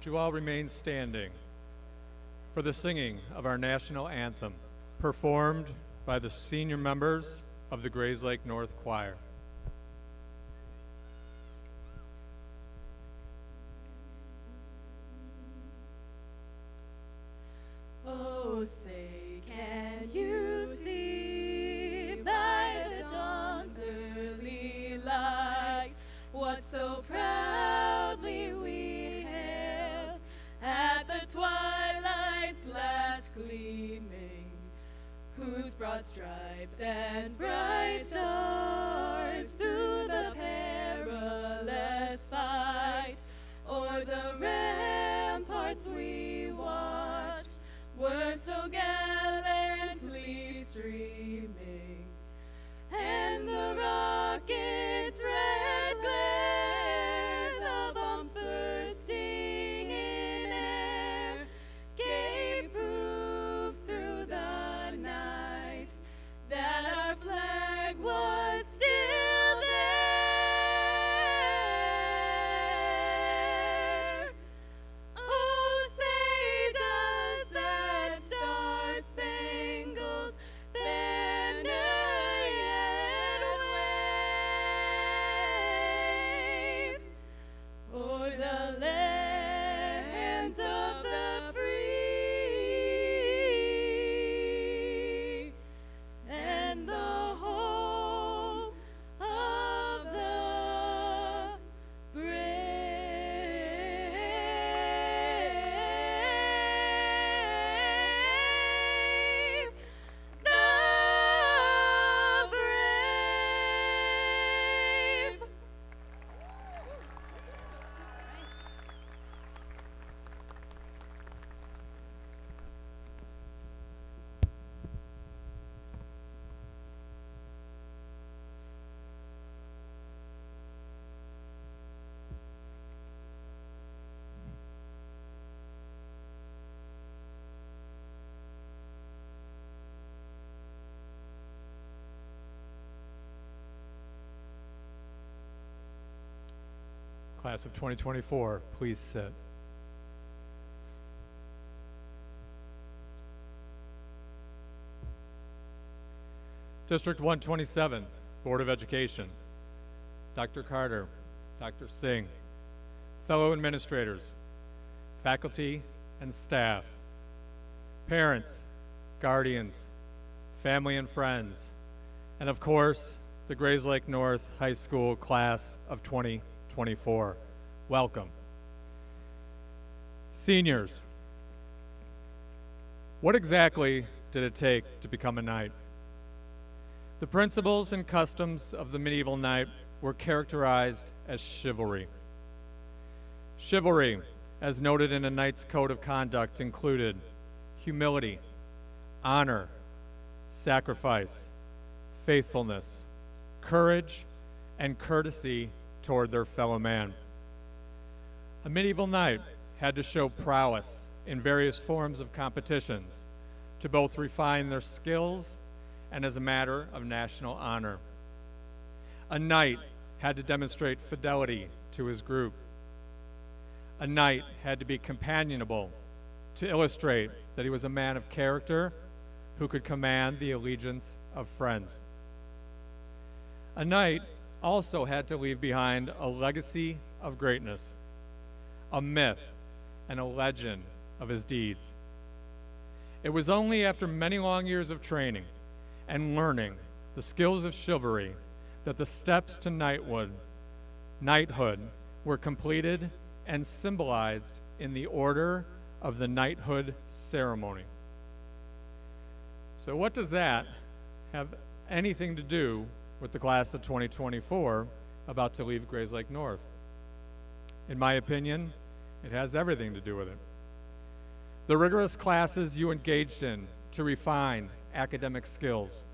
would you all remain standing for the singing of our national anthem, performed by the senior members of the Grayslake North Choir. Oh, say, can you see by the dawn's early light what so proudly we hailed at the twilight's last gleaming, whose broad stripes and bright stars through the perilous fight o'er the ramparts we watched were so gallantly streaming, and the rocket's red glare, the bombs bursting in air, gave proof through the night that our flag was still there. Oh, say does that star-spangled banner yet wave o'er the lands of the free and the home of the brave, the brave. Class of 2024, please sit. District 127, Board of Education, Dr. Carter, Dr. Singh, fellow administrators, faculty and staff, parents, guardians, family and friends, and of course, the Grayslake North High School class of 2024. Welcome. Seniors, what exactly did it take to become a knight? The principles and customs of the medieval knight were characterized as chivalry. Chivalry, as noted in a knight's code of conduct, included humility, honor, sacrifice, faithfulness, courage, and courtesy toward their fellow man. A medieval knight had to show prowess in various forms of competitions to both refine their skills and as a matter of national honor. A knight had to demonstrate fidelity to his group. A knight had to be companionable to illustrate that he was a man of character who could command the allegiance of friends. A knight also had to leave behind a legacy of greatness, a myth and a legend of his deeds. It was only after many long years of training and learning the skills of chivalry that the steps to knighthood were completed and symbolized in the order of the knighthood ceremony. So what does that have anything to do with the class of 2024 about to leave Grayslake North? In my opinion, it has everything to do with it. The rigorous classes you engaged in to refine academic skills,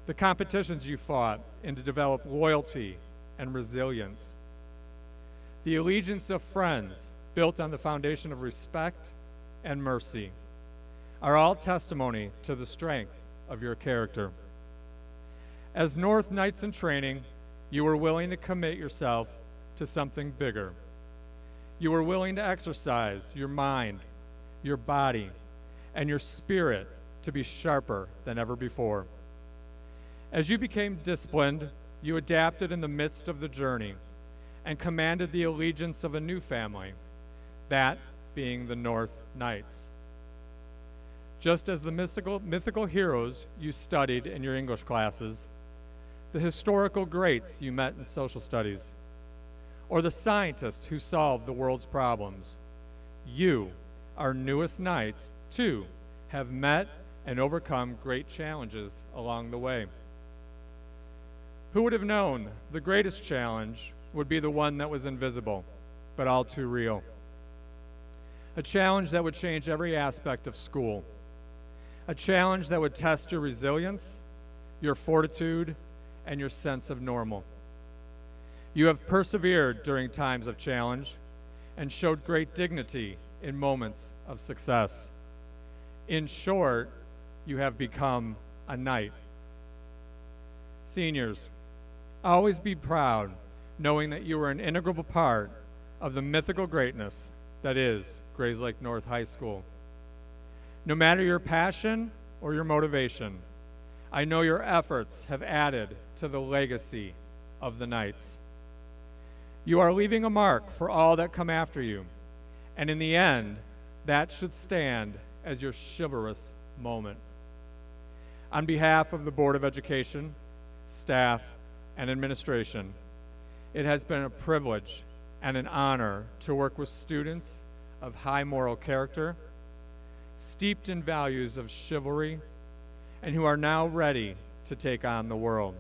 the competitions you fought in to develop loyalty and resilience, the allegiance of friends built on the foundation of respect and mercy are all testimony to the strength of your character. As North Knights in training, you were willing to commit yourself to something bigger. You were willing to exercise your mind, your body, and your spirit to be sharper than ever before. As you became disciplined, you adapted in the midst of the journey and commanded the allegiance of a new family, that being the North Knights. Just as the mythical heroes you studied in your English classes, the historical greats you met in social studies, or the scientists who solved the world's problems, you, our newest knights, too, have met and overcome great challenges along the way. Who would have known the greatest challenge would be the one that was invisible, but all too real? A challenge that would change every aspect of school. A challenge that would test your resilience, your fortitude, and your sense of normal. You have persevered during times of challenge and showed great dignity in moments of success. In short, you have become a knight. Seniors, always be proud knowing that you are an integral part of the mythical greatness that is Grayslake North High School. No matter your passion or your motivation, I know your efforts have added to the legacy of the Knights. You are leaving a mark for all that come after you, and in the end, that should stand as your chivalrous moment. On behalf of the Board of Education, staff, and administration, it has been a privilege and an honor to work with students of high moral character, steeped in values of chivalry, and who are now ready to take on the world.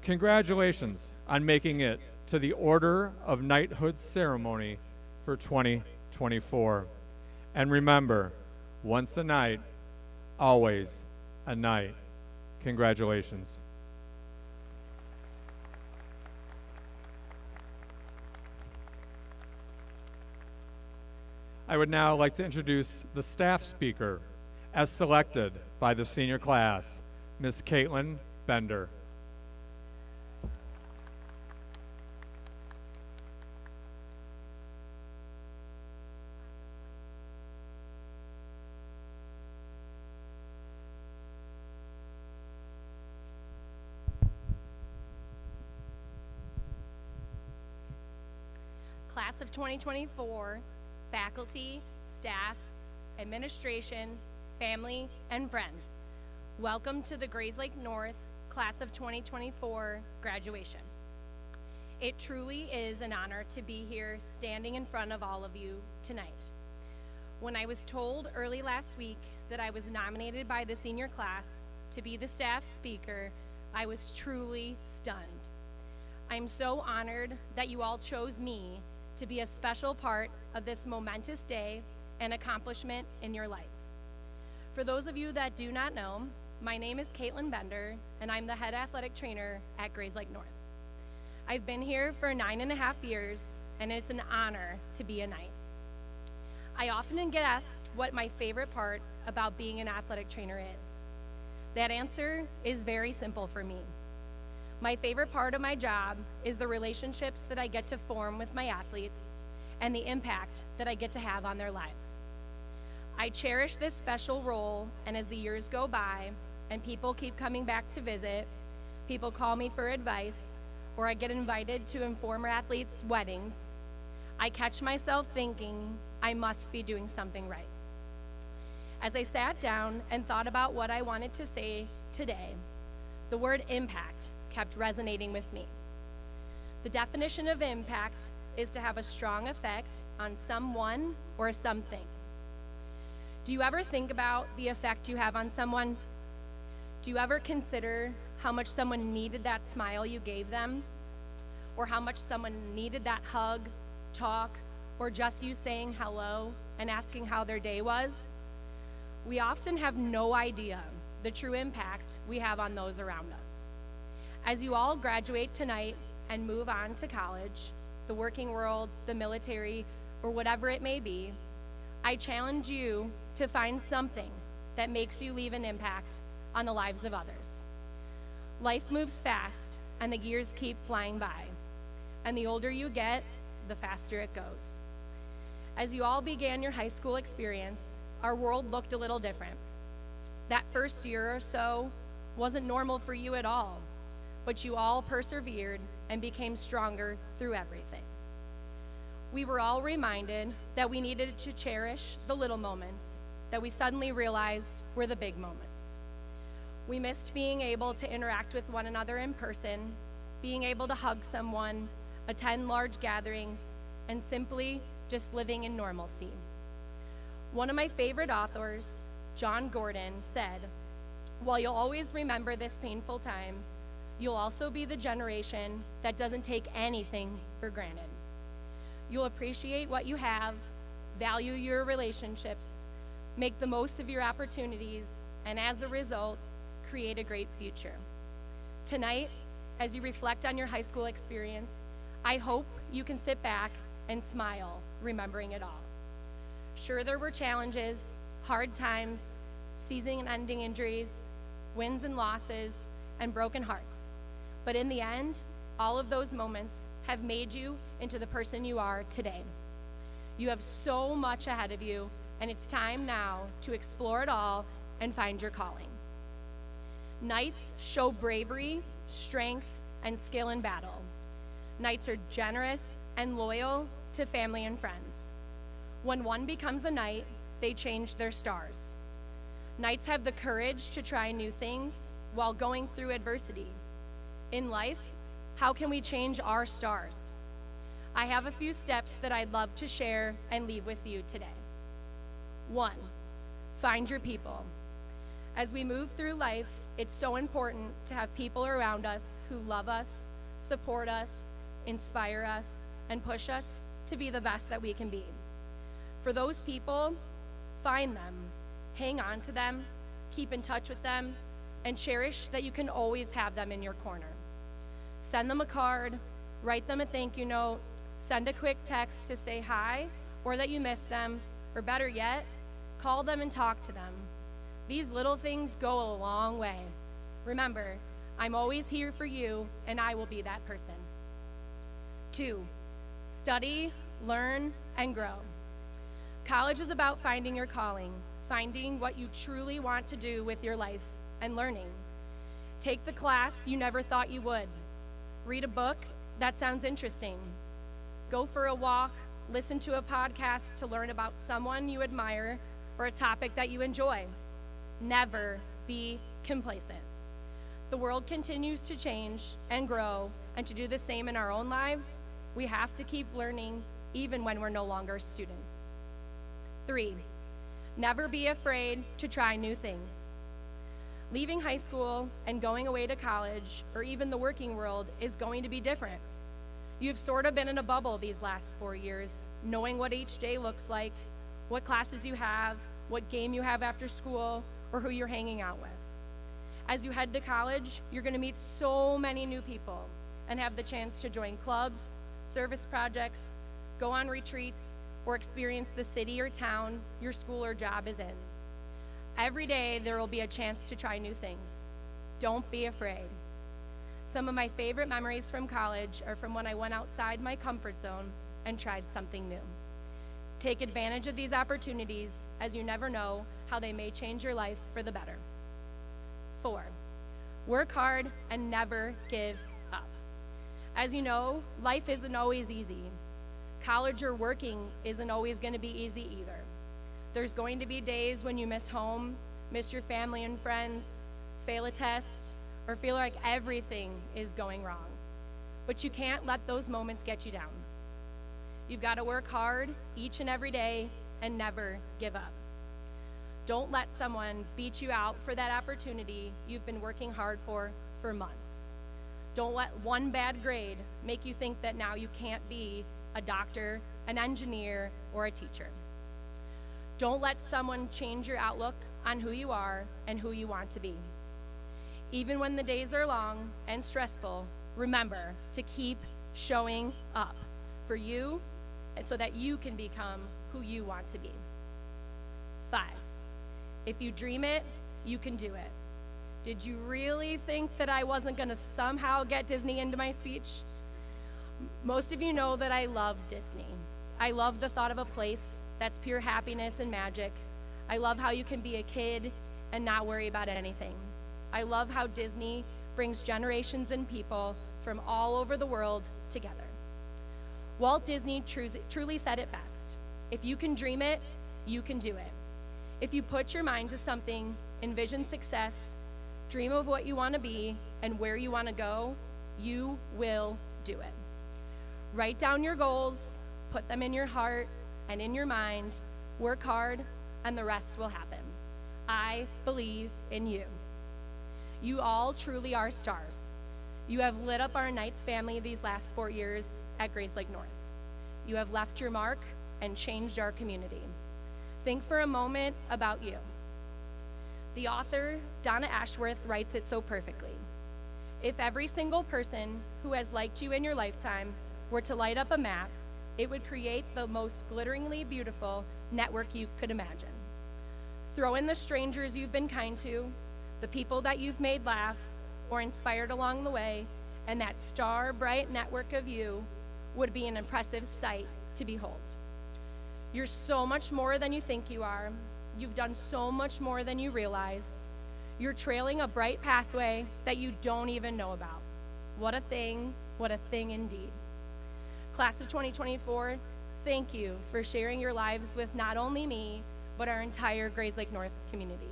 Congratulations on making it to the Order of Knighthood ceremony for 2024. And remember, once a knight, always a knight. Congratulations. I would now like to introduce the staff speaker as selected by the senior class, Ms. Caitlin Bender. Class of 2024, faculty, staff, administration, family, and friends, welcome to the Grayslake North Class of 2024 graduation. It truly is an honor to be here standing in front of all of you tonight. When I was told early last week that I was nominated by the senior class to be the staff speaker, I was truly stunned. I'm so honored that you all chose me to be a special part of this momentous day and accomplishment in your life. For those of you that do not know, my name is Caitlin Bender, and I'm the head athletic trainer at Grayslake North. I've been here for 9.5 years, and it's an honor to be a knight. I often get asked what my favorite part about being an athletic trainer is. That answer is very simple for me. My favorite part of my job is the relationships that I get to form with my athletes and the impact that I get to have on their lives. I cherish this special role, and as the years go by and people keep coming back to visit, people call me for advice, or I get invited to former athletes' weddings, I catch myself thinking I must be doing something right. As I sat down and thought about what I wanted to say today, the word impact kept resonating with me. The definition of impact is to have a strong effect on someone or something. Do you ever think about the effect you have on someone? Do you ever consider how much someone needed that smile you gave them? Or how much someone needed that hug, talk, or just you saying hello and asking how their day was? We often have no idea the true impact we have on those around us. As you all graduate tonight and move on to college, the working world, the military, or whatever it may be, I challenge you to find something that makes you leave an impact on the lives of others. Life moves fast, and the years keep flying by. And the older you get, the faster it goes. As you all began your high school experience, our world looked a little different. That first year or so wasn't normal for you at all, but you all persevered and became stronger through everything. We were all reminded that we needed to cherish the little moments that we suddenly realized were the big moments. We missed being able to interact with one another in person, being able to hug someone, attend large gatherings, and simply just living in normalcy. One of my favorite authors, John Gordon, said, "While you'll always remember this painful time, you'll also be the generation that doesn't take anything for granted. You'll appreciate what you have, value your relationships, make the most of your opportunities, and as a result, create a great future." Tonight, as you reflect on your high school experience, I hope you can sit back and smile, remembering it all. Sure, there were challenges, hard times, season and ending injuries, wins and losses, and broken hearts. But in the end, all of those moments have made you into the person you are today. You have so much ahead of you, and it's time now to explore it all and find your calling. Knights show bravery, strength, and skill in battle. Knights are generous and loyal to family and friends. When one becomes a knight, they change their stars. Knights have the courage to try new things while going through adversity. In life, how can we change our stars? I have a few steps that I'd love to share and leave with you today. 1, find your people. As we move through life, it's so important to have people around us who love us, support us, inspire us, and push us to be the best that we can be. For those people, find them, hang on to them, keep in touch with them, and cherish that you can always have them in your corner. Send them a card, write them a thank you note, send a quick text to say hi or that you miss them, or better yet, call them and talk to them. These little things go a long way. Remember, I'm always here for you, and I will be that person. 2, study, learn, and grow. College is about finding your calling, finding what you truly want to do with your life, and learning. Take the class you never thought you would. Read a book that sounds interesting. Go for a walk, listen to a podcast to learn about someone you admire or a topic that you enjoy. Never be complacent. The world continues to change and grow, and to do the same in our own lives, we have to keep learning even when we're no longer students. 3, never be afraid to try new things. Leaving high school and going away to college, or even the working world, is going to be different. You've sort of been in a bubble these last 4 years, knowing what each day looks like, what classes you have, what game you have after school, or who you're hanging out with. As you head to college, you're going to meet so many new people and have the chance to join clubs, service projects, go on retreats, or experience the city or town your school or job is in. Every day, there will be a chance to try new things. Don't be afraid. Some of my favorite memories from college are from when I went outside my comfort zone and tried something new. Take advantage of these opportunities, as you never know how they may change your life for the better. 4, work hard and never give up. As you know, life isn't always easy. College or working isn't always going to be easy either. There's going to be days when you miss home, miss your family and friends, fail a test, or feel like everything is going wrong. But you can't let those moments get you down. You've got to work hard each and every day and never give up. Don't let someone beat you out for that opportunity you've been working hard for months. Don't let one bad grade make you think that now you can't be a doctor, an engineer, or a teacher. Don't let someone change your outlook on who you are and who you want to be. Even when the days are long and stressful, remember to keep showing up for you and so that you can become who you want to be. 5, if you dream it, you can do it. Did you really think that I wasn't going to somehow get Disney into my speech? Most of you know that I love Disney. I love the thought of a place that's pure happiness and magic. I love how you can be a kid and not worry about anything. I love how Disney brings generations and people from all over the world together. Walt Disney truly said it best. If you can dream it, you can do it. If you put your mind to something, envision success, dream of what you want to be and where you want to go, you will do it. Write down your goals, put them in your heart and in your mind, work hard, and the rest will happen. I believe in you. You all truly are stars. You have lit up our Knights family these last 4 years at Grayslake North. You have left your mark and changed our community. Think for a moment about you. The author, Donna Ashworth, writes it so perfectly. If every single person who has liked you in your lifetime were to light up a map, it would create the most glitteringly beautiful network you could imagine. Throw in the strangers you've been kind to, the people that you've made laugh or inspired along the way, and that star-bright network of you would be an impressive sight to behold. You're so much more than you think you are. You've done so much more than you realize. You're trailing a bright pathway that you don't even know about. What a thing indeed. Class of 2024, thank you for sharing your lives with not only me, but our entire Grayslake North community.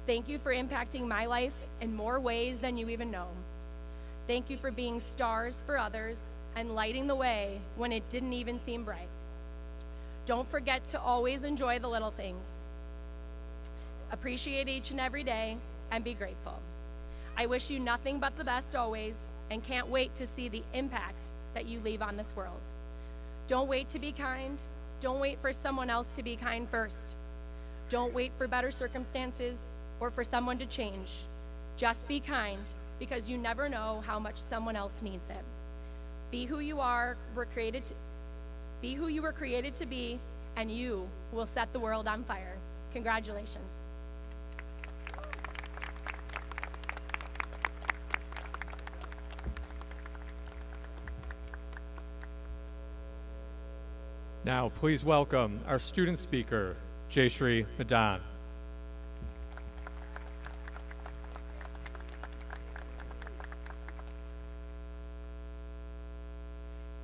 Thank you for impacting my life in more ways than you even know. Thank you for being stars for others and lighting the way when it didn't even seem bright. Don't forget to always enjoy the little things. Appreciate each and every day and be grateful. I wish you nothing but the best always and can't wait to see the impact that you leave on this world. Don't wait to be kind. Don't wait for someone else to be kind first. Don't wait for better circumstances or for someone to change. Just be kind because you never know how much someone else needs it. Be who you are, be who you were created to be, and you will set the world on fire. Congratulations. Now, please welcome our student speaker, Jayshree Madan.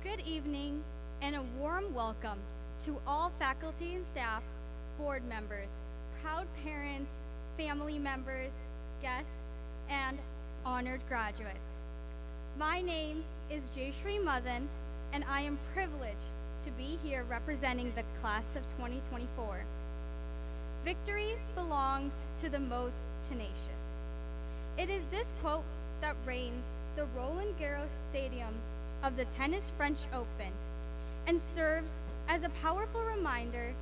Good evening and a warm welcome to all faculty and staff, board members, proud parents, family members, guests, and honored graduates. My name is Jayshree Madan, and I am privileged to be here representing the class of 2024. Victory belongs to the most tenacious. It is this quote that reigns the Roland Garros Stadium of the Tennis French Open and serves as a powerful reminder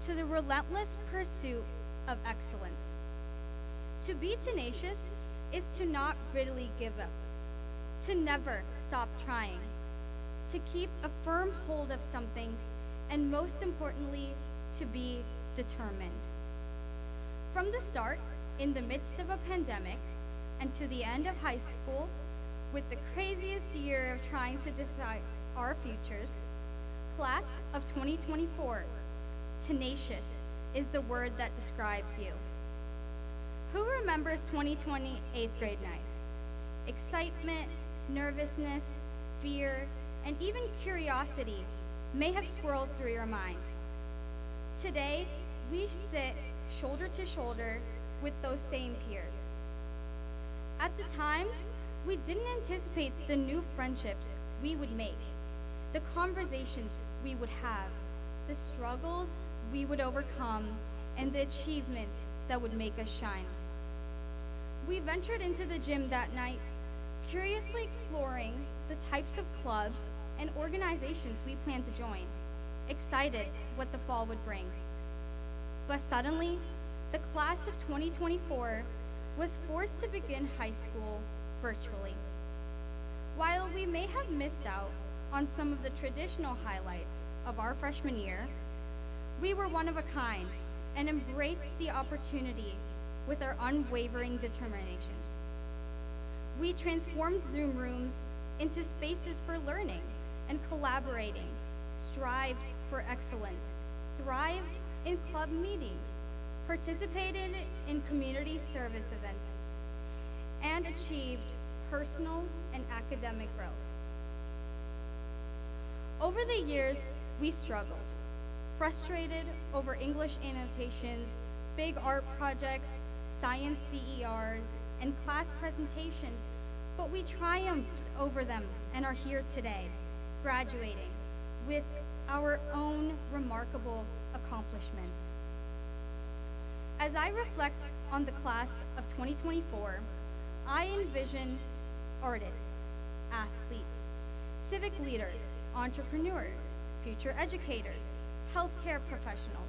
to the relentless pursuit of excellence. To be tenacious is to not readily give up, to never stop trying, to keep a firm hold of something, and most importantly, to be determined. From the start, in the midst of a pandemic, and to the end of high school, with the craziest year of trying to decide our futures, class of 2024, tenacious is the word that describes you. Who remembers 2020 8th grade night? Excitement, nervousness, fear, and even curiosity may have swirled through your mind. Today, we sit shoulder to shoulder with those same peers. At the time, we didn't anticipate the new friendships we would make, the conversations we would have, the struggles we would overcome, and the achievements that would make us shine. We ventured into the gym that night, curiously exploring the types of clubs and organizations we planned to join, excited what the fall would bring. But suddenly, the class of 2024 was forced to begin high school virtually. While we may have missed out on some of the traditional highlights of our freshman year, we were one of a kind and embraced the opportunity with our unwavering determination. We transformed Zoom rooms into spaces for learning and collaborating, strived for excellence, thrived in club meetings, participated in community service events, and achieved personal and academic growth. Over the years, we struggled, frustrated over English annotations, big art projects, science CERs, and class presentations, but we triumphed over them and are here today, graduating with our own remarkable accomplishments. As I reflect on the class of 2024, I envision artists, athletes, civic leaders, entrepreneurs, future educators, healthcare professionals,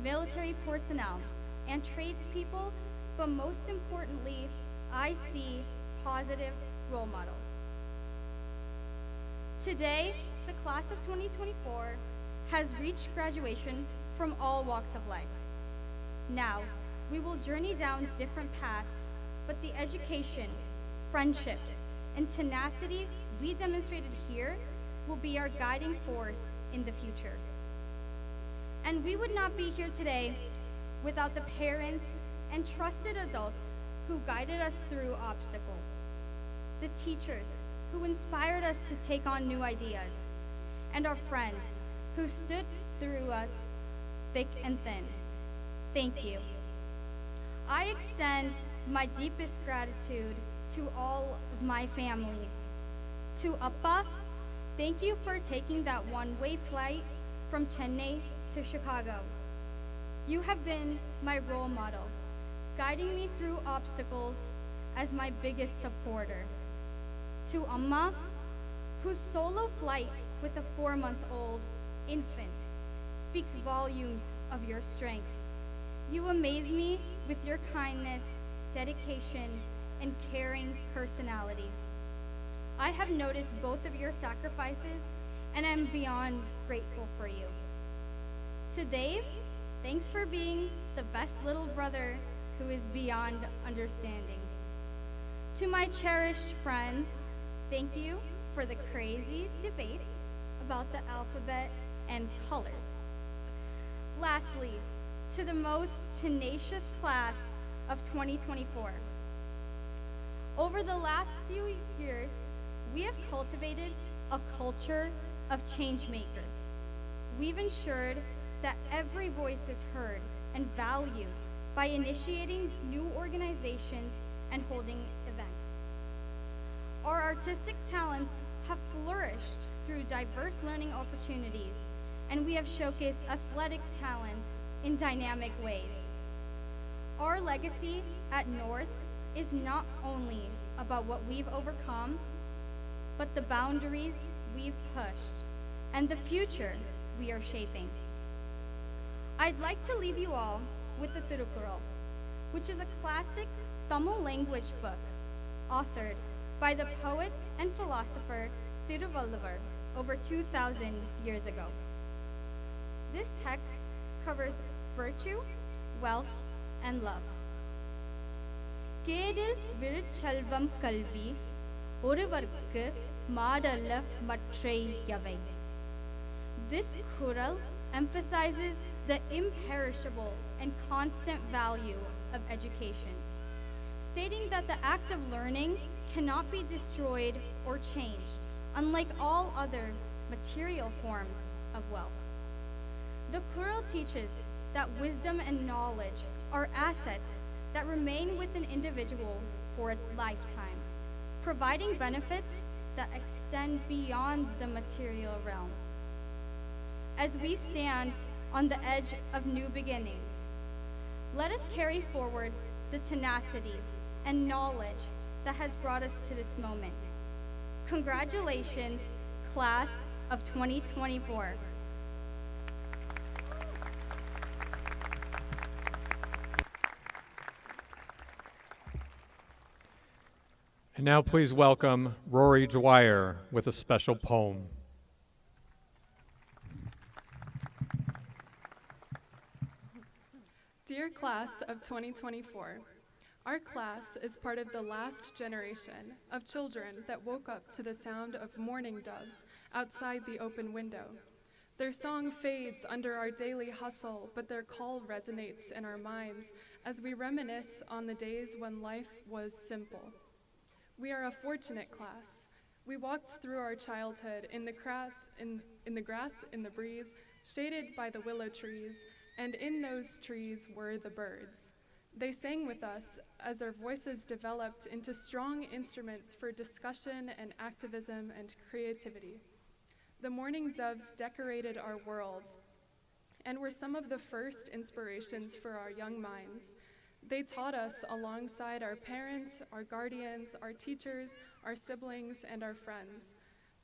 military personnel, and tradespeople, but most importantly, I see positive role models. Today, the class of 2024 has reached graduation from all walks of life. Now, we will journey down different paths, but the education, friendships, and tenacity we demonstrated here will be our guiding force in the future. And we would not be here today without the parents and trusted adults who guided us through obstacles, the teachers who inspired us to take on new ideas, and our friends who stood through us thick and thin. Thank you. I extend my deepest gratitude to all of my family. To Appa, thank you for taking that one-way flight from Chennai to Chicago. You have been my role model, guiding me through obstacles as my biggest supporter. To Amma, whose solo flight with a 4-month-old infant speaks volumes of your strength. You amaze me with your kindness, dedication, and caring personality. I have noticed both of your sacrifices, and I'm beyond grateful for you. To Dave, thanks for being the best little brother who is beyond understanding. To my cherished friends, thank you for the crazy debates about the alphabet and colors. Lastly, to the most tenacious class of 2024. Over the last few years, we have cultivated a culture of change makers. We've ensured that every voice is heard and valued by initiating new organizations and holding events. Our artistic talents have flourished through diverse learning opportunities, and we have showcased athletic talents in dynamic ways. Our legacy at North is not only about what we've overcome, but the boundaries we've pushed and the future we are shaping. I'd like to leave you all with the Thirukkural, which is a classic Tamil language book authored by the poet and philosopher Thiruvalluvar over 2,000 years ago. This text covers virtue, wealth, and love. கேடில் விழுச்செல்வம் கல்வி ஒருவர்க்கு மாடல்ல மற்றை யவை. This Kural emphasizes the imperishable and constant value of education, stating that the act of learning cannot be destroyed or changed, unlike all other material forms of wealth. The Kural teaches that wisdom and knowledge are assets that remain with an individual for a lifetime, providing benefits that extend beyond the material realm. As we stand on the edge of new beginnings, let us carry forward the tenacity and knowledge that has brought us to this moment. Congratulations, class of 2024. And now please welcome Rory Dwyer with a special poem. Dear class of 2024, our class is part of the last generation of children that woke up to the sound of mourning doves outside the open window, Their song fades under our daily hustle, but their call resonates in our minds as we reminisce on the days when life was simple. We are a fortunate class. We walked through our childhood in the grass, in the breeze, shaded by the willow trees, and in those trees were the birds. They sang with us as our voices developed into strong instruments for discussion and activism and creativity. The morning doves decorated our world and were some of the first inspirations for our young minds. They taught us alongside our parents, our guardians, our teachers, our siblings, and our friends.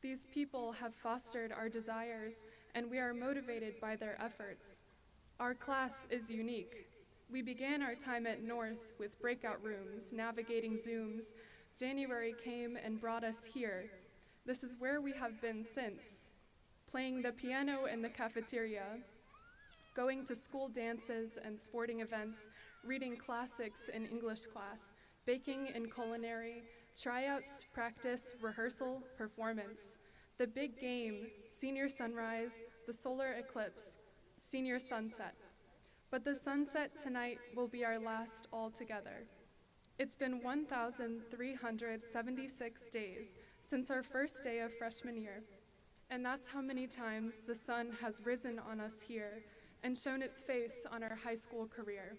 These people have fostered our desires, and we are motivated by their efforts. Our class is unique. We began our time at North with breakout rooms, navigating Zooms. January came and brought us here. This is where we have been since, playing the piano in the cafeteria, going to school dances and sporting events, reading classics in English class, baking in culinary, tryouts, practice, rehearsal, performance. The big game, senior sunrise, the solar eclipse, senior sunset. But the sunset tonight will be our last altogether. It's been 1,376 days since our first day of freshman year, and that's how many times the sun has risen on us here and shown its face on our high school career.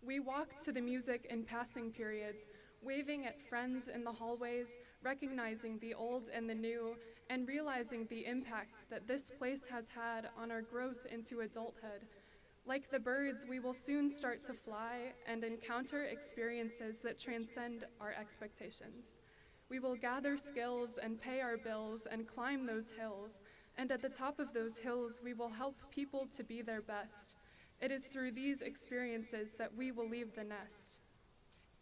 We walk to the music in passing periods, waving at friends in the hallways, recognizing the old and the new, and realizing the impact that this place has had on our growth into adulthood. Like the birds, we will soon start to fly and encounter experiences that transcend our expectations. We will gather skills and pay our bills and climb those hills, and at the top of those hills, we will help people to be their best. It is through these experiences that we will leave the nest.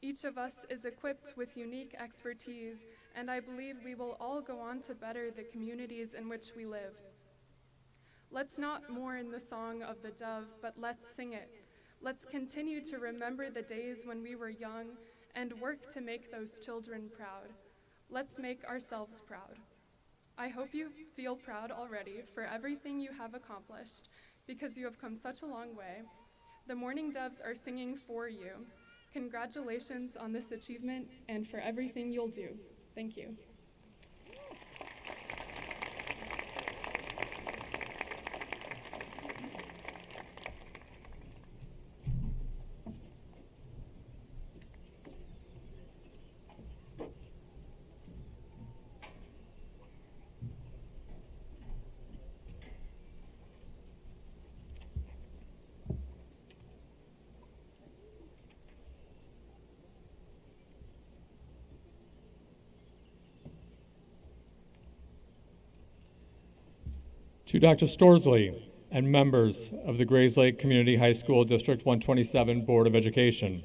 Each of us is equipped with unique expertise, and I believe we will all go on to better the communities in which we live. Let's not mourn the song of the dove, but let's sing it. Let's continue to remember the days when we were young and work to make those children proud. Let's make ourselves proud. I hope you feel proud already for everything you have accomplished, because you have come such a long way. The Morning Doves are singing for you. Congratulations on this achievement and for everything you'll do. Thank you. To Dr. Storsley and members of the Grayslake Community High School District 127 Board of Education,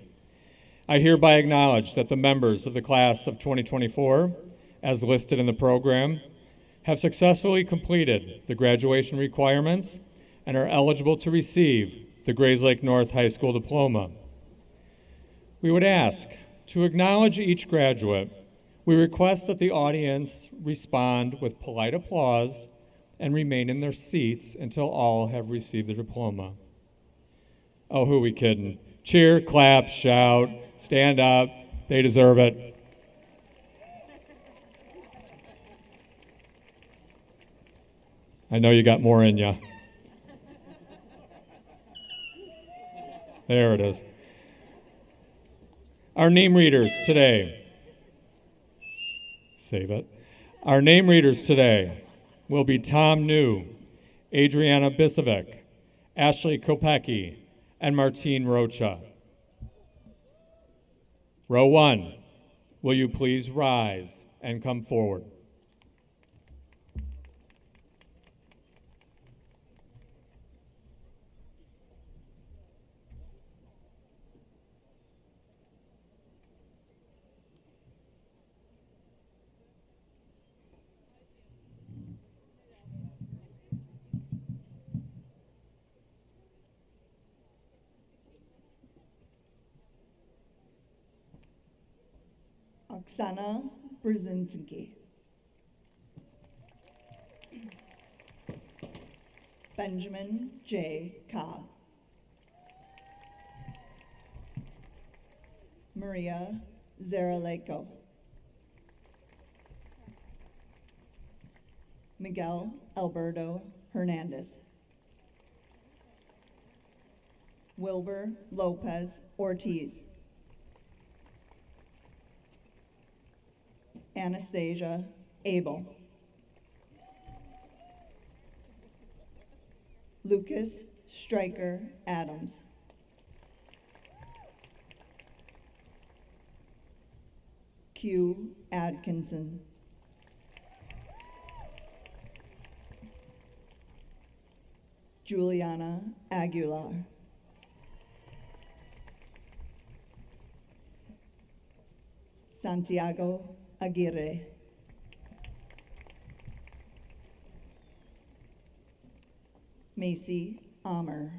I hereby acknowledge that the members of the class of 2024, as listed in the program, have successfully completed the graduation requirements and are eligible to receive the Grayslake North High School diploma. We would ask to acknowledge each graduate. We request that the audience respond with polite applause and remain in their seats until all have received their diploma. Oh, who are we kidding? Cheer, clap, shout, stand up. They deserve it. I know you got more in you. There it is. Our name readers today. Save it. Our name readers today will be Tom New, Adriana Bisovic, Ashley Kopecki, and Martine Rocha. Row 1, will you please rise and come forward? Oksana Brzezinski. Benjamin J. Cobb. Maria Zaraleco. Miguel Alberto Hernandez. Wilbur Lopez Ortiz. Anastasia Abel. Lucas Stryker Adams. Q. Atkinson. Juliana Aguilar. Santiago Aguirre. Macy Amer.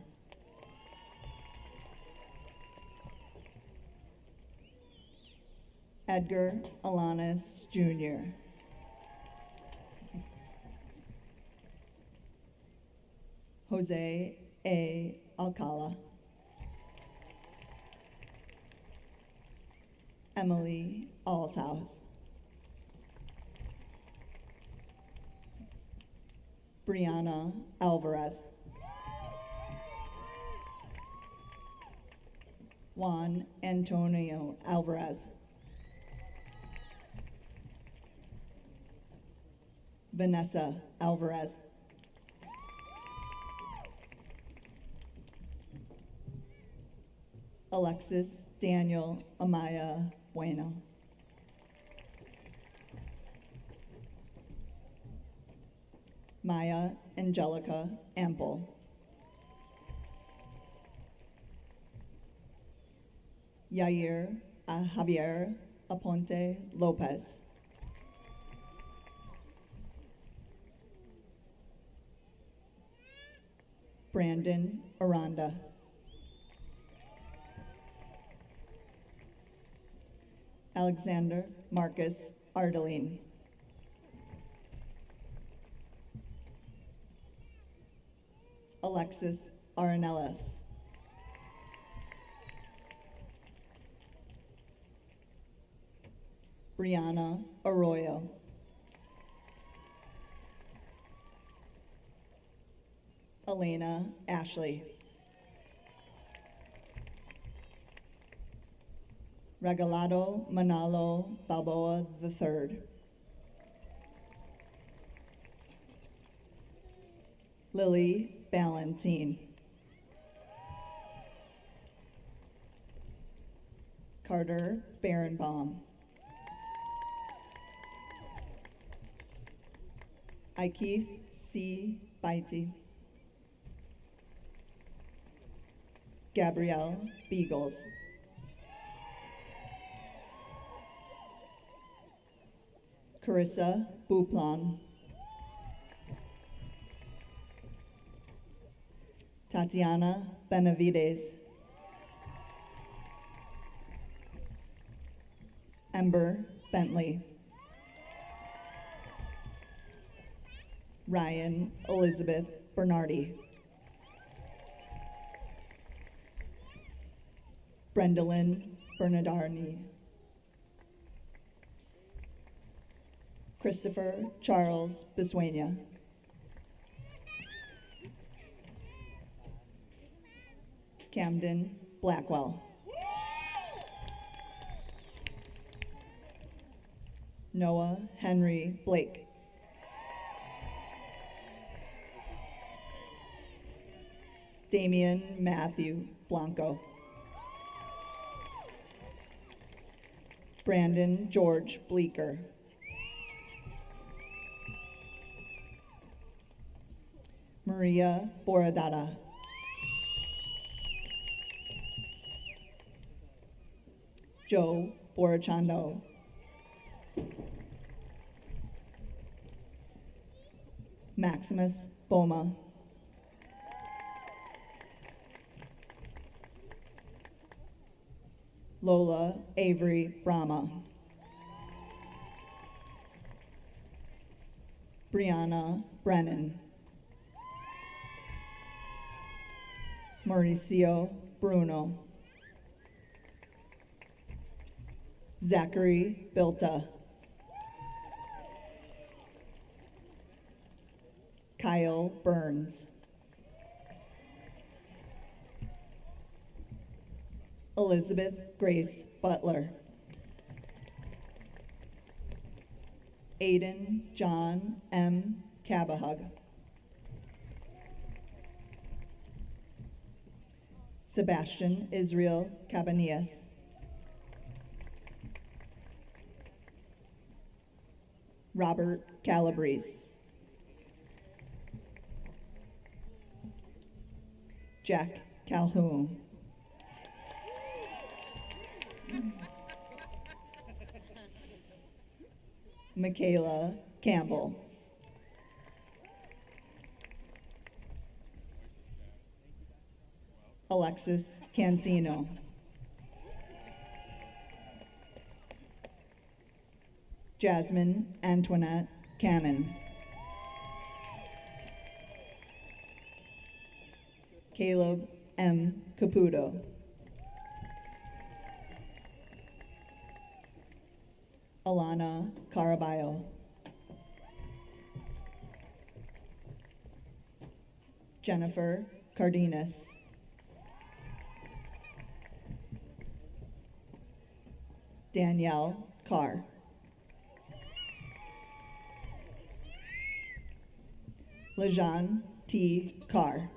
Edgar Alanis Jr. Jose A. Alcala. Emily Allshouse. Brianna Alvarez. Juan Antonio Alvarez. Vanessa Alvarez. Alexis Daniel Amaya Bueno. Maya Angelica Ample. Yair Javier Aponte Lopez. Brandon Aranda. Alexander Marcus Ardeline. Alexis Aranellis. Brianna Arroyo. Elena Ashley. Regalado Manalo Balboa III. Lily Ballantine. Carter Barenbaum. Ikeith C. Beatty. Gabrielle Beagles. Carissa Buplan. Tatiana Benavides. Ember Bentley. Ryan Elizabeth Bernardi. Brendolyn Bernardini. Christopher Charles Bisuena. Camden Blackwell. Noah Henry Blake. Damian Matthew Blanco. Brandon George Bleeker. Maria Boradata. Joe Borachando. Maximus Boma. Lola Avery Brahma. Brianna Brennan. Mauricio Bruno, Zachary Bilta, Kyle Burns, Elizabeth Grace Butler, Aiden John M. Cabahug, Sebastian Israel Cabanillas, Robert Calabrese, Jack Calhoun, Michaela Campbell, Alexis Cancino, Jasmine Antoinette Cannon, Caleb M. Caputo, Alana Caraballo, Jennifer Cardenas, Danielle Carr, Lejean T. Carr,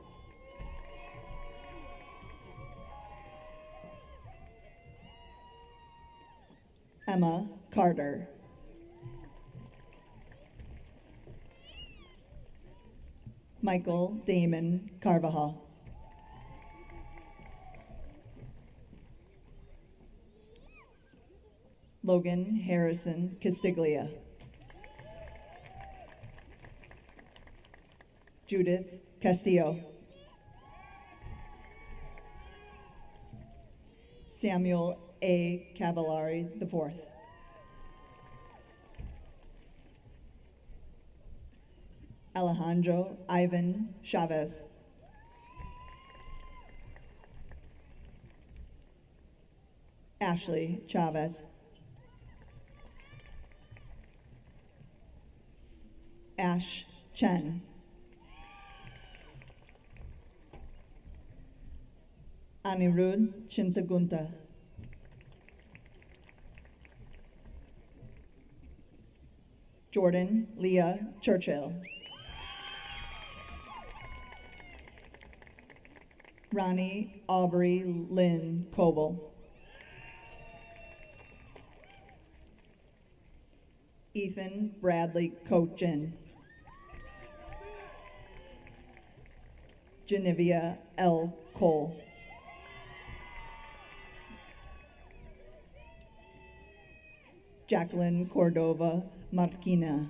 Emma Carter, Michael Damon Carvajal, Logan Harrison Castiglia, Judith Castillo, Samuel A. Cavallari IV, Alejandro Ivan Chavez, Ashley Chavez, Ash Chen, Anirudh Chintagunta, Jordan Leah Churchill, Ronnie Aubrey Lynn Coble, Ethan Bradley Cochin, Genevia L. Cole, Jacqueline Cordova Marquina,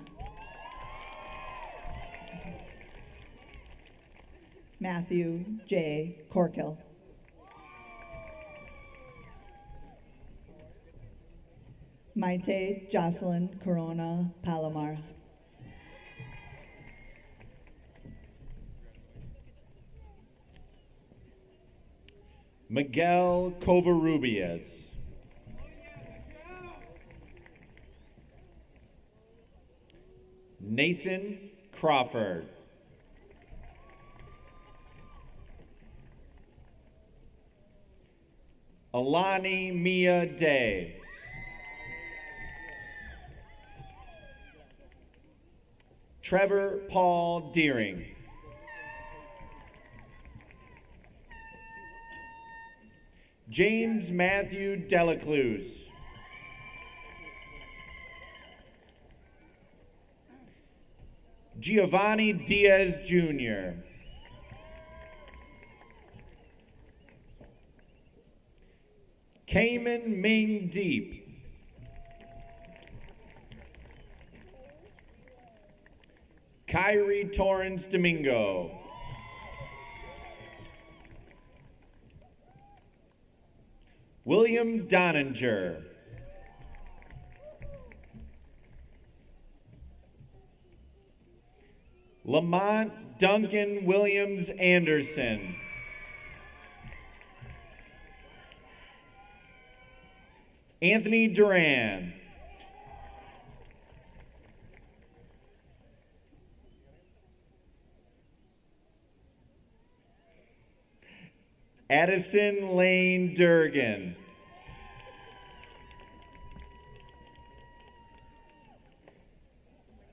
Matthew J. Corkill, Maite Jocelyn Corona Palomar, Miguel Covarrubias, Nathan Crawford, Alani Mia Day, Trevor Paul Deering, James Matthew Delacluse, Giovanni Diaz Jr., Cayman Ming Deep, Kyrie Torrance Domingo, William Doninger, Lamont Duncan Williams Anderson, Anthony Duran. Addison Lane Durgan.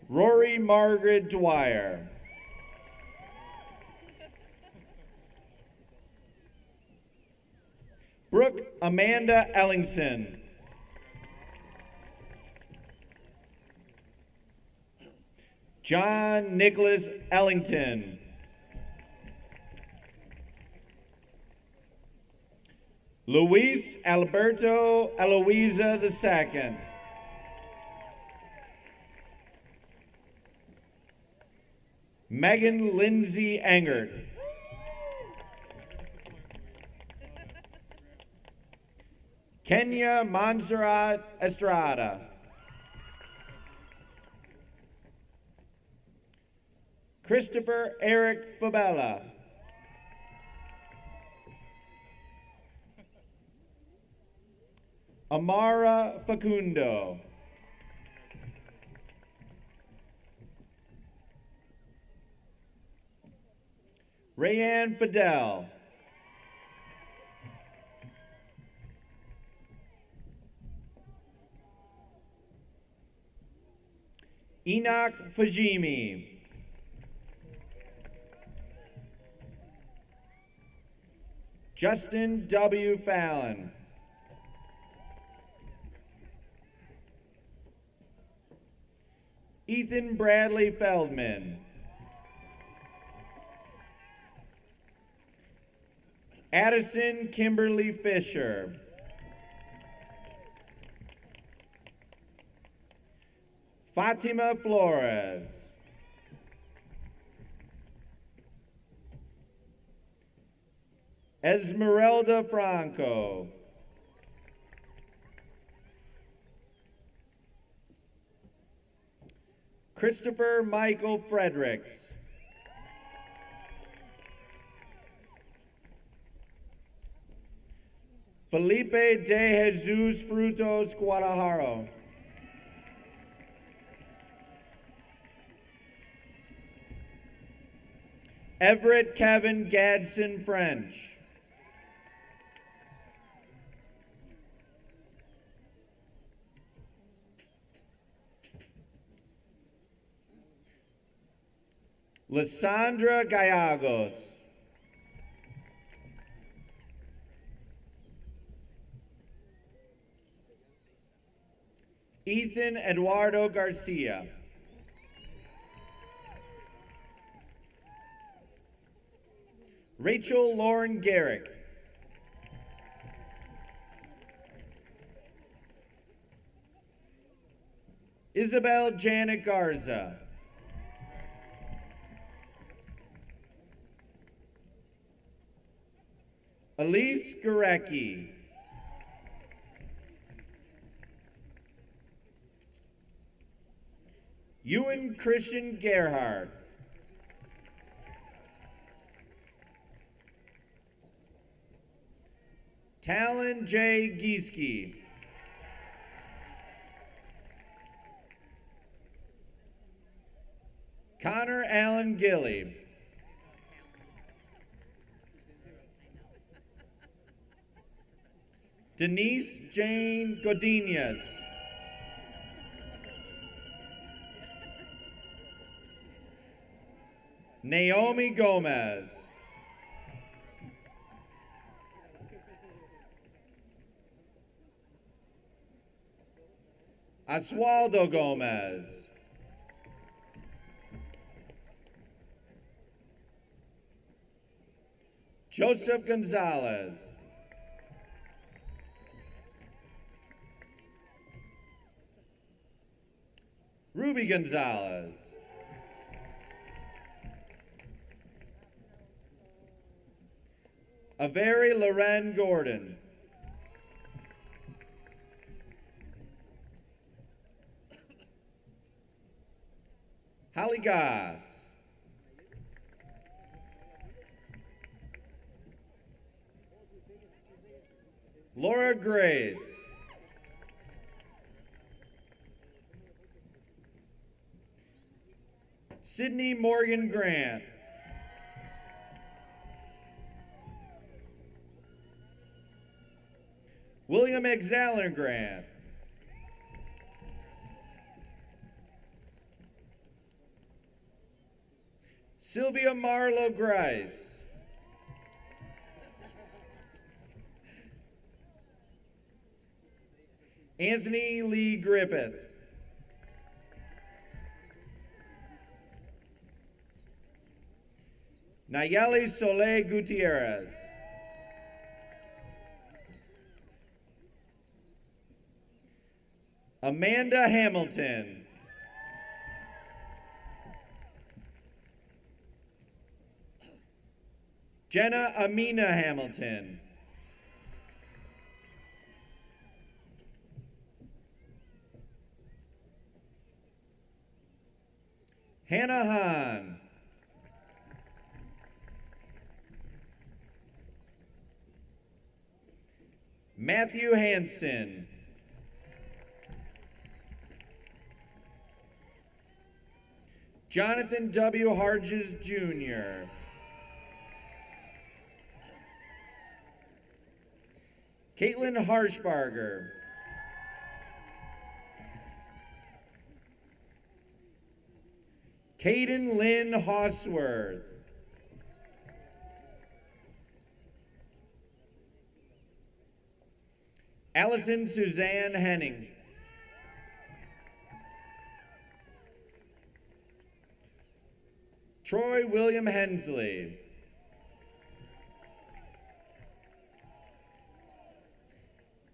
Rory Margaret Dwyer. Brooke Amanda Ellingson. John Nicholas Ellington. Luis Alberto Eloisa II. Megan Lindsay Engert. Kenya Montserrat Estrada. Christopher Eric Fabella. Amara Facundo. Rayanne Fidel. Enoch Fajimi. Justin W. Fallon. Ethan Bradley Feldman. Addison Kimberly Fisher. Fatima Flores. Esmeralda Franco. Christopher Michael Fredericks. Felipe de Jesus Frutos Guadalajara. Everett Kevin Gadsden French. Lysandra Gallegos. Ethan Eduardo Garcia. Rachel Lauren Garrick. Isabel Janet Garza. Elise Gurecki. Ewan Christian Gerhardt. Talon J. Gieske. Connor Allen Gilly. Denise Jane Godinez. Naomi Gomez. Oswaldo Gomez. Joseph Gonzalez. Ruby Gonzalez. Avery Loren Gordon. Holly Goss. Laura Grace. Sydney Morgan Grant. William Exaler Grant. Sylvia Marlowe Grice. Anthony Lee Griffith. Nayeli Soleil Gutierrez. Amanda Hamilton. Jenna Amina Hamilton. Hannah Hahn. Matthew Hansen. Jonathan W. Harges Jr. Caitlin Harshbarger. Caden Lynn Hosworth. Allison Suzanne Henning. Troy William Hensley.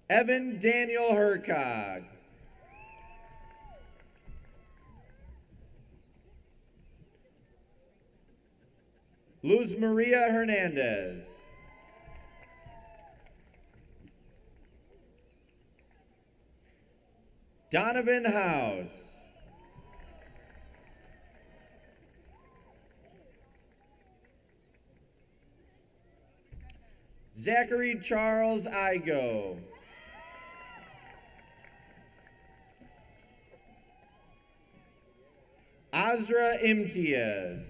Evan Daniel Hercog. Luz Maria Hernandez. Donovan House. Zachary Charles Igo. Azra Imtiaz.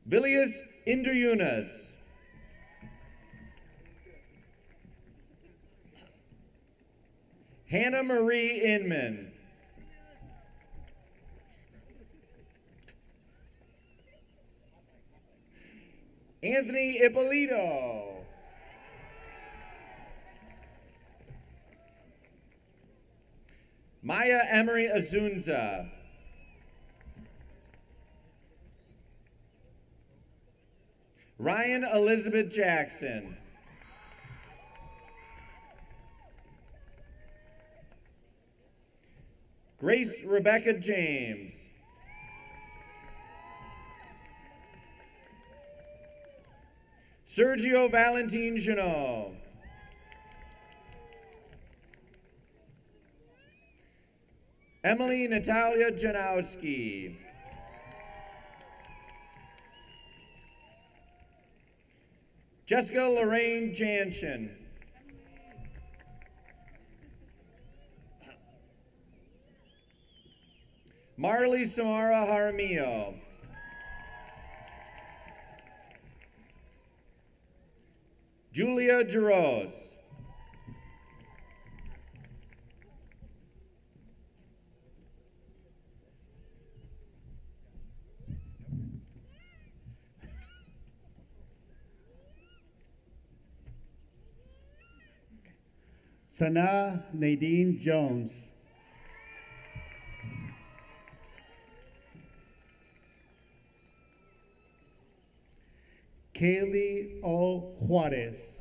Vilius Induyunas. Hannah Marie Inman. Anthony Ippolito. Maya Emery Azunza. Ryan Elizabeth Jackson. Grace Rebecca James. Sergio Valentin Janot. Emily Natalia Janowski. Jessica Lorraine Janshin. Marley Samara Jaramillo. Julia Jaros. Sana Nadine Jones. Kaylee O. Juarez.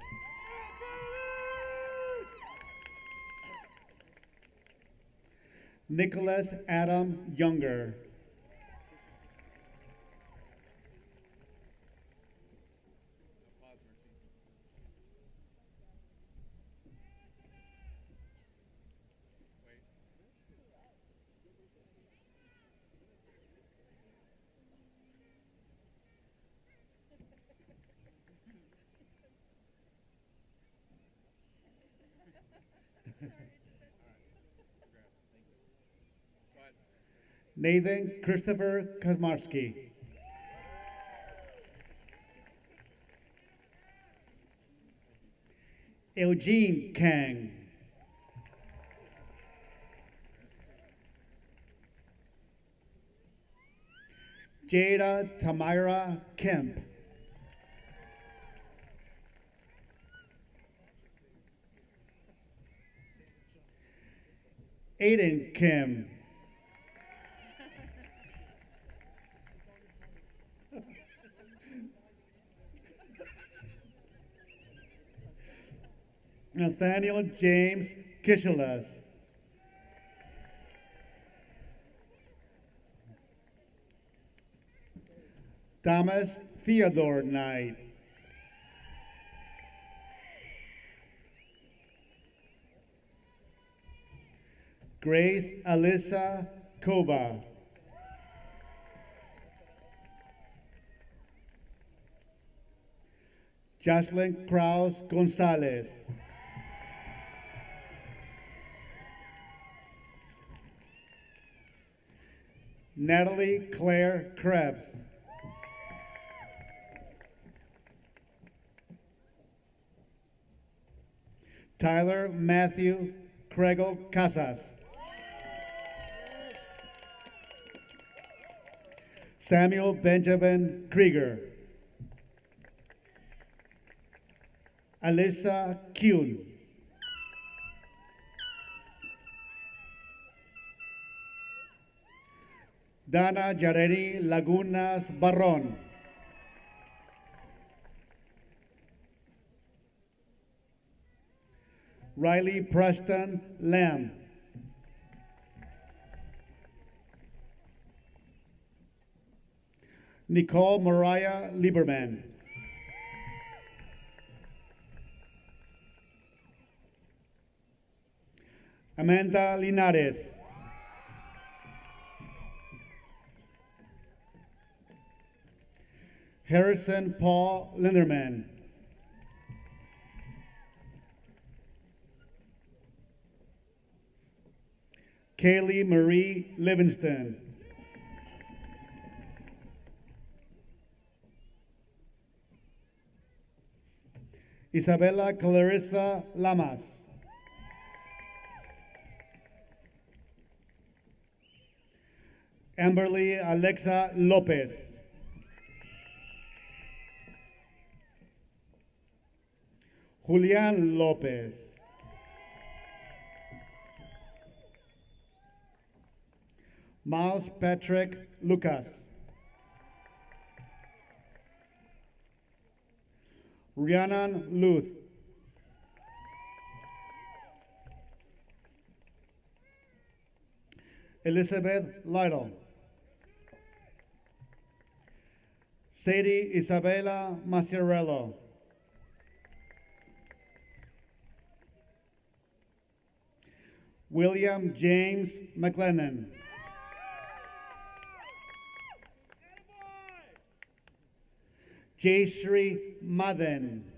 Nicholas Adam Younger. Nathan Christopher Kazmarski. Eugene Kang. Jada Tamira Kemp. Aiden Kim. Nathaniel James Kishelas. Thomas Theodore Knight. Grace Alyssa Koba. Jocelyn Kraus Gonzalez. Natalie Claire Krebs. Tyler Matthew Crego Casas. Samuel Benjamin Krieger. Alyssa Kuhn. Dana Yareni Lagunas Barron. Riley Preston Lamb. Nicole Mariah Lieberman. Amanda Linares. Harrison Paul Linderman. Kaylee Marie Livingston. Isabella Clarissa Lamas. Amberly Alexa Lopez. Julian Lopez. Miles Patrick Lucas. Rhiannon Luth. Elizabeth Lytle. Sadie Isabella Maciarello. William James McLennan. Jayshree Madan.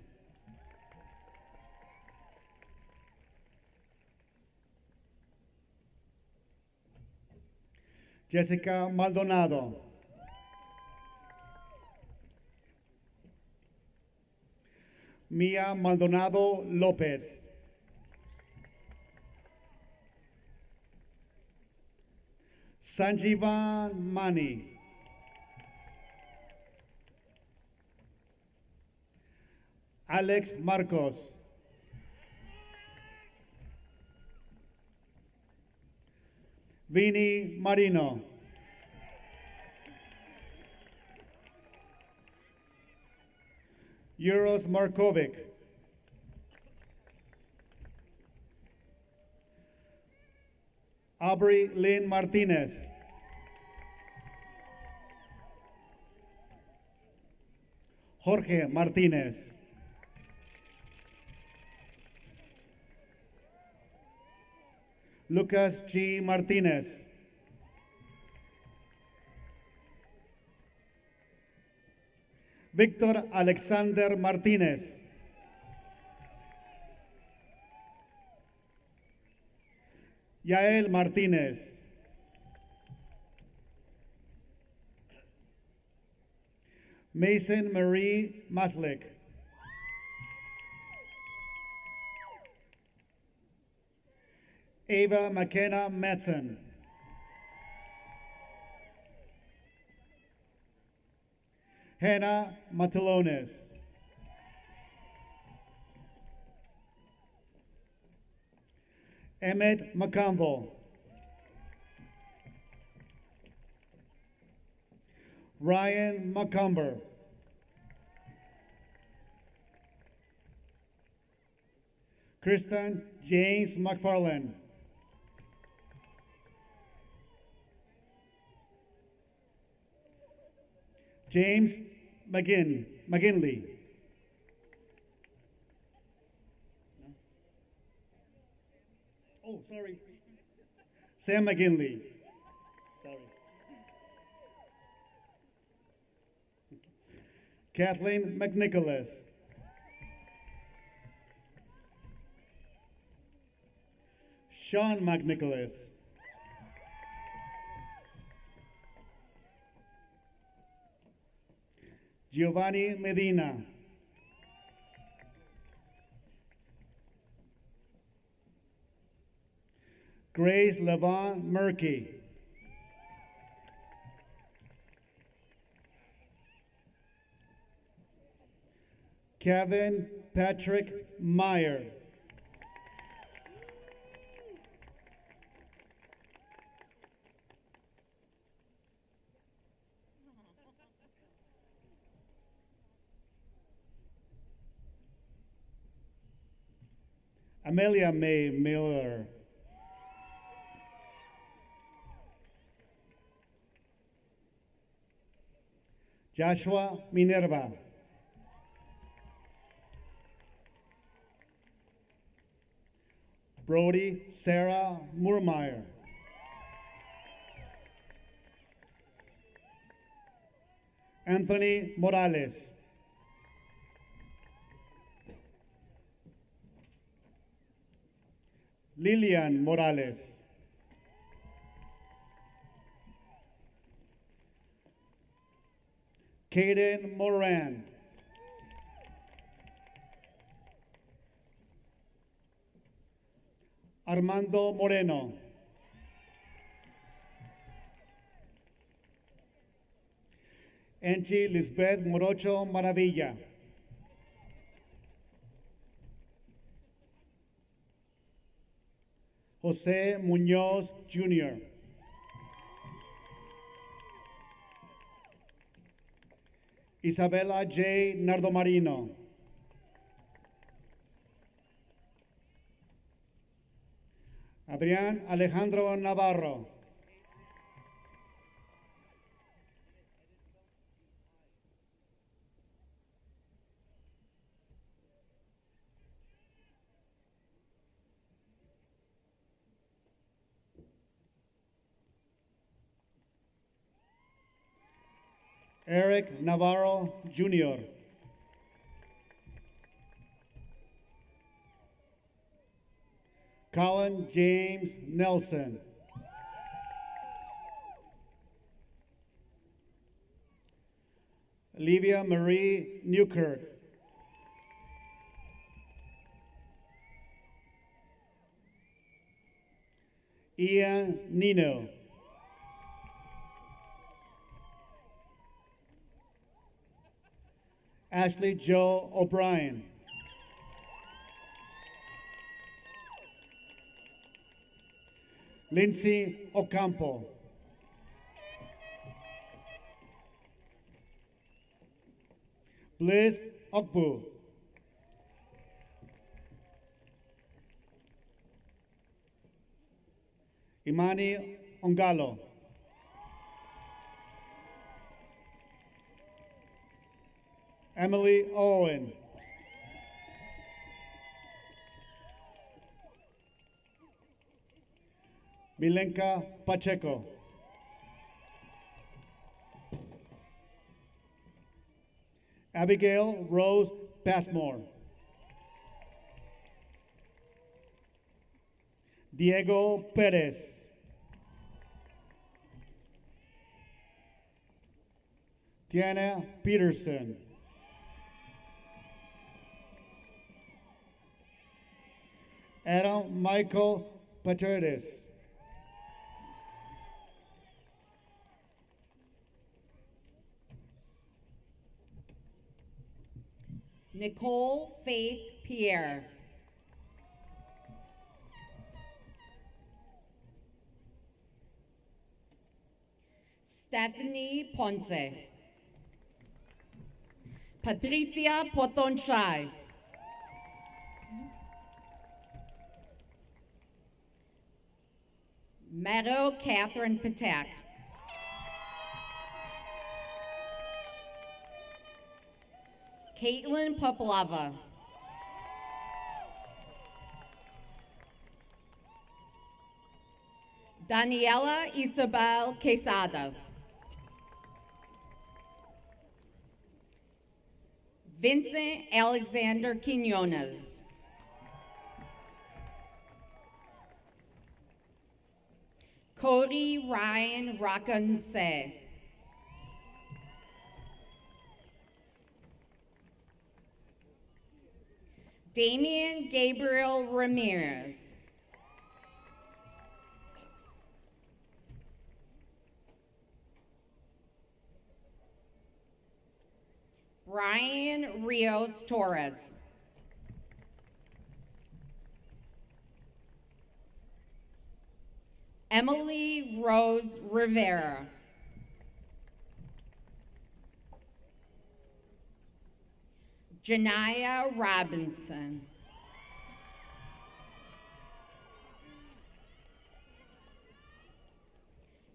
Jessica Maldonado. Mia Maldonado Lopez. Sanjivan Mani. Alex Marcos. Vinny Marino. Euros Markovic. Aubrey Lynn Martinez. Jorge Martinez. Lucas G. Martinez. Victor Alexander Martinez. Yael Martinez. Mason Marie Maslik. Ava McKenna Metzen. Hannah Matalones. Emmett McConville. Ryan McCumber. Kristen James McFarland. James McGinley. Oh, sorry. Sam McGinley. Sorry. Kathleen McNicholas. Sean McNicholas. Giovanni Medina. Grace Levon Murky. Kevin Patrick Meyer. Amelia May Miller. Joshua Minerva. Brody Sarah Murmeyer. Anthony Morales. Lilian Morales. Kaden Moran. Armando Moreno. Angie Lisbeth Morocho Maravilla. Jose Muñoz Jr. Isabela J. Nardomarino. Adrián Alejandro Navarro. Eric Navarro Jr. Colin James Nelson. Olivia Marie Newkirk. Ian Nino. Ashley Joe O'Brien. Lindsay Ocampo. Bliss Okbu. Imani Ongalo. Emily Owen. Milenka Pacheco. Abigail Rose Passmore. Diego Perez. Tiana Peterson. Adam Michael Patrides. Nicole Faith Pierre. Stephanie Ponce. Patricia Potonchai. Meadow Catherine Patak. Caitlin Popolava. Daniela Isabel Quesada. Vincent Alexander Quinones. Cody Ryan Raconse. Damian Gabriel Ramirez. Brian Rios Torres. Emily Rose Rivera. Janaya Robinson.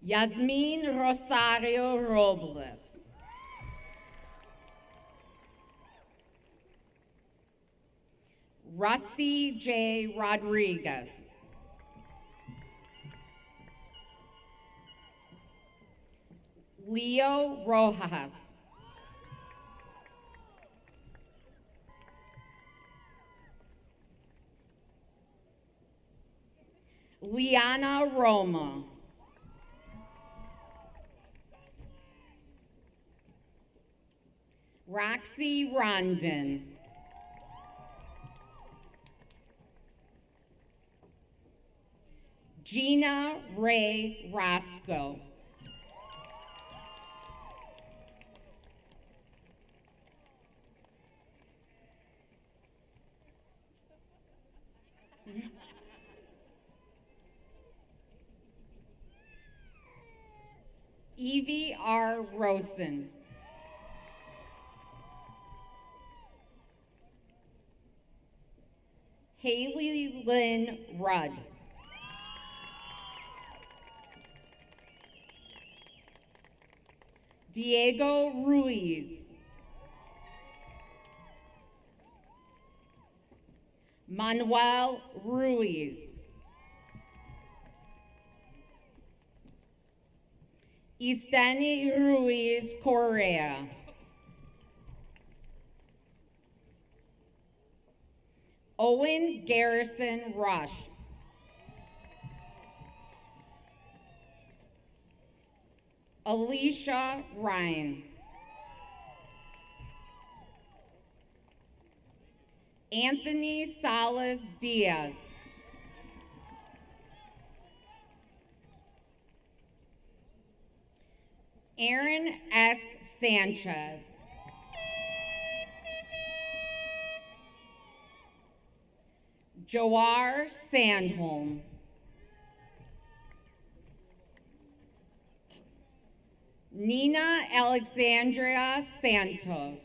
Yasmin Rosario Robles. Rusty J. Rodriguez. Leo Rojas. Liana Roma. Roxy Rondon. Gina Ray Roscoe. Evie R. Rosen. Haley Lynn Rudd. Diego Ruiz. Manuel Ruiz. Istani Ruiz Correa. Owen Garrison Rush. Alicia Ryan. Anthony Salas Diaz. Aaron S. Sanchez. Joar Sandholm. Nina Alexandria Santos.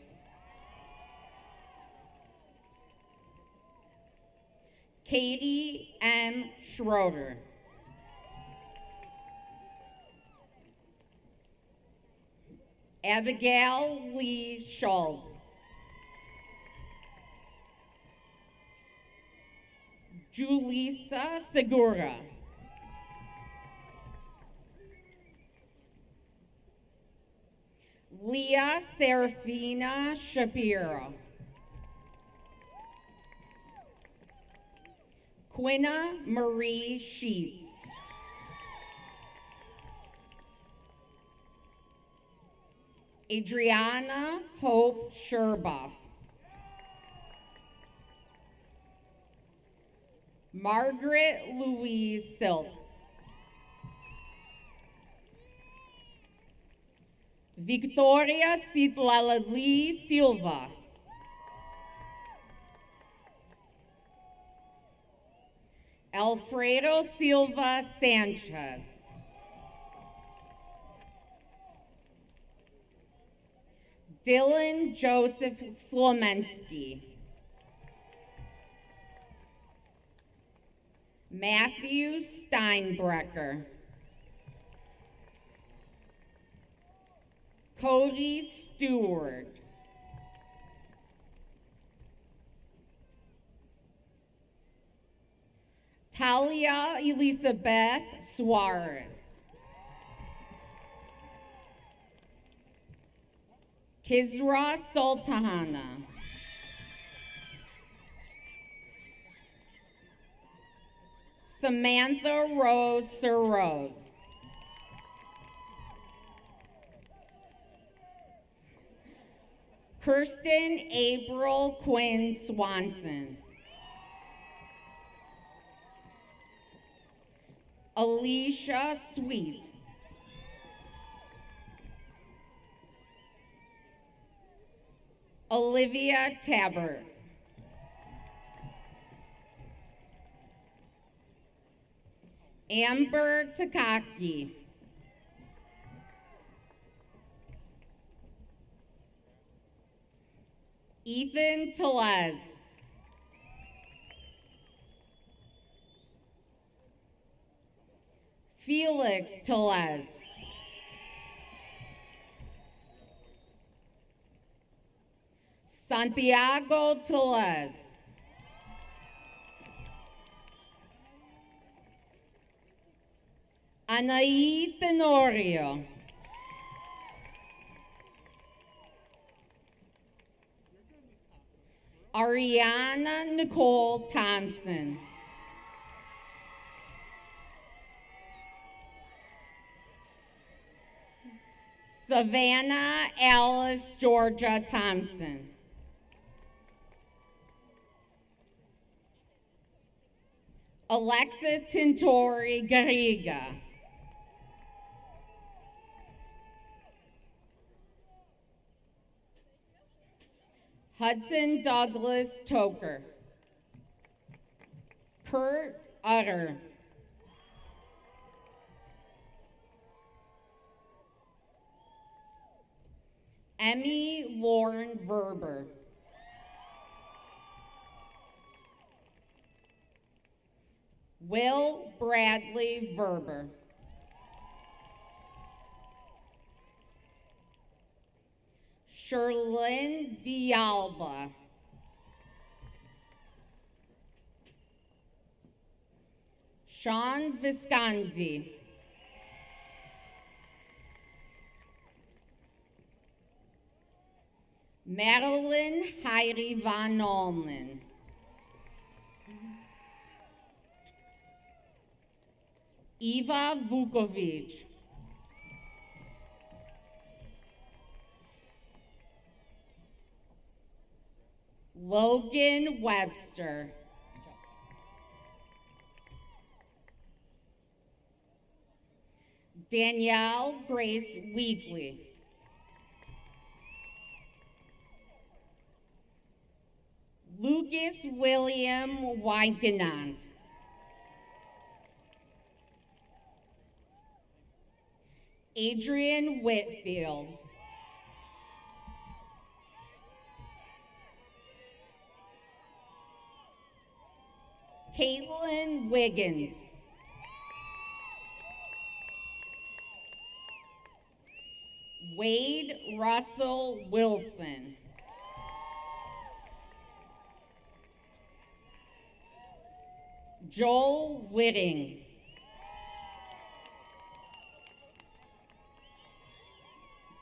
Katie M. Schroeder. Abigail Lee Schultz. Julissa Segura. Leah Serafina Shapiro. Quinna Marie Sheets. Adriana Hope Sherbuff, Margaret Louise Silk, Victoria Citlali Silva, Alfredo Silva Sanchez, Dylan Joseph Slomensky, Matthew Steinbrecker, Cody Stewart, Talia Elizabeth Suarez, Kizra Sultana, Samantha Rose Surrose, Kirsten April Quinn Swanson, Alicia Sweet, Olivia Tabbert, Amber Takaki, Ethan Telez, Felix Telez, Santiago Telez, Anaí Tenorio, Ariana Nicole Thompson, Savannah Alice Georgia Thompson, Alexis Tintori Garriga, Hudson Douglas Toker, Kurt Utter, Emmy Lauren Verber, Will Bradley Verber, Sherlyn Villalba, Sean Visconti, Madeline Heidi Von Allman, Eva Vukovic, Logan Webster, Danielle Grace Weekly, Lucas William Wykenant, Adrian Whitfield, Caitlin Wiggins, Wade Russell Wilson, Joel Whitting,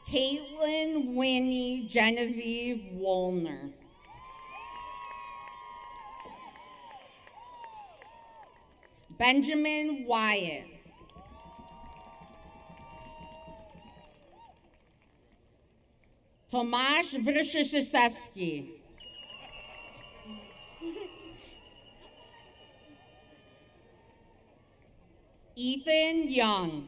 Caitlin Winnie Genevieve Woolner, Benjamin Wyatt, Tomasz Wyszeszewski. Ethan Young.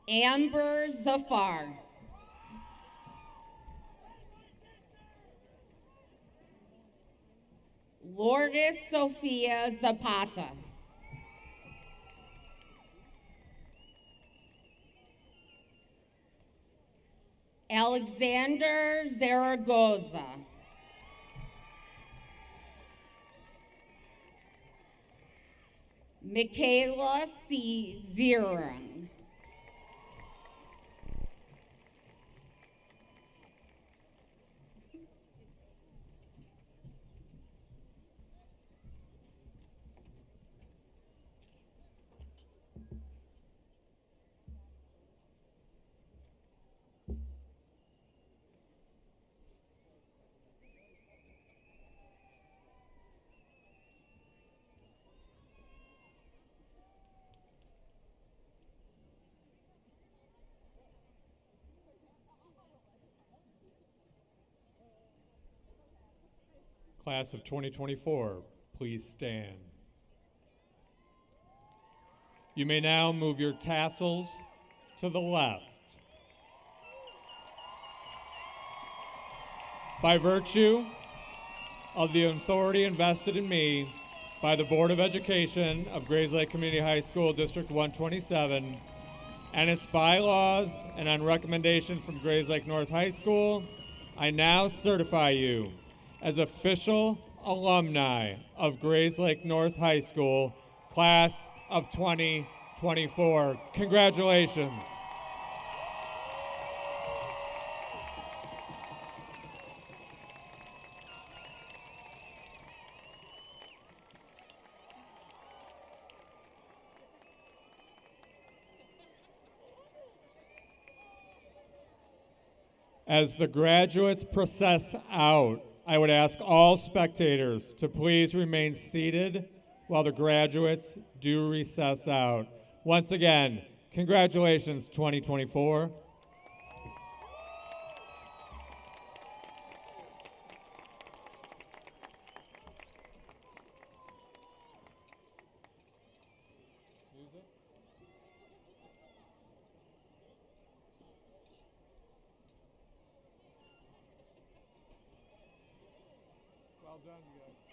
Amber Zafar. Lourdes Sofia Zapata. Alexander Zaragoza. Michaela C. Zierang. Class of 2024, please stand. You may now move your tassels to the left. By virtue of the authority invested in me by the Board of Education of Grayslake Community High School District 127 and its bylaws, and on recommendation from Grayslake North High School, I now certify you as official alumni of Grayslake North High School, class of 2024. Congratulations. As the graduates process out, I would ask all spectators to please remain seated while the graduates do recess out. Once again, congratulations 2024. Well done, you guys.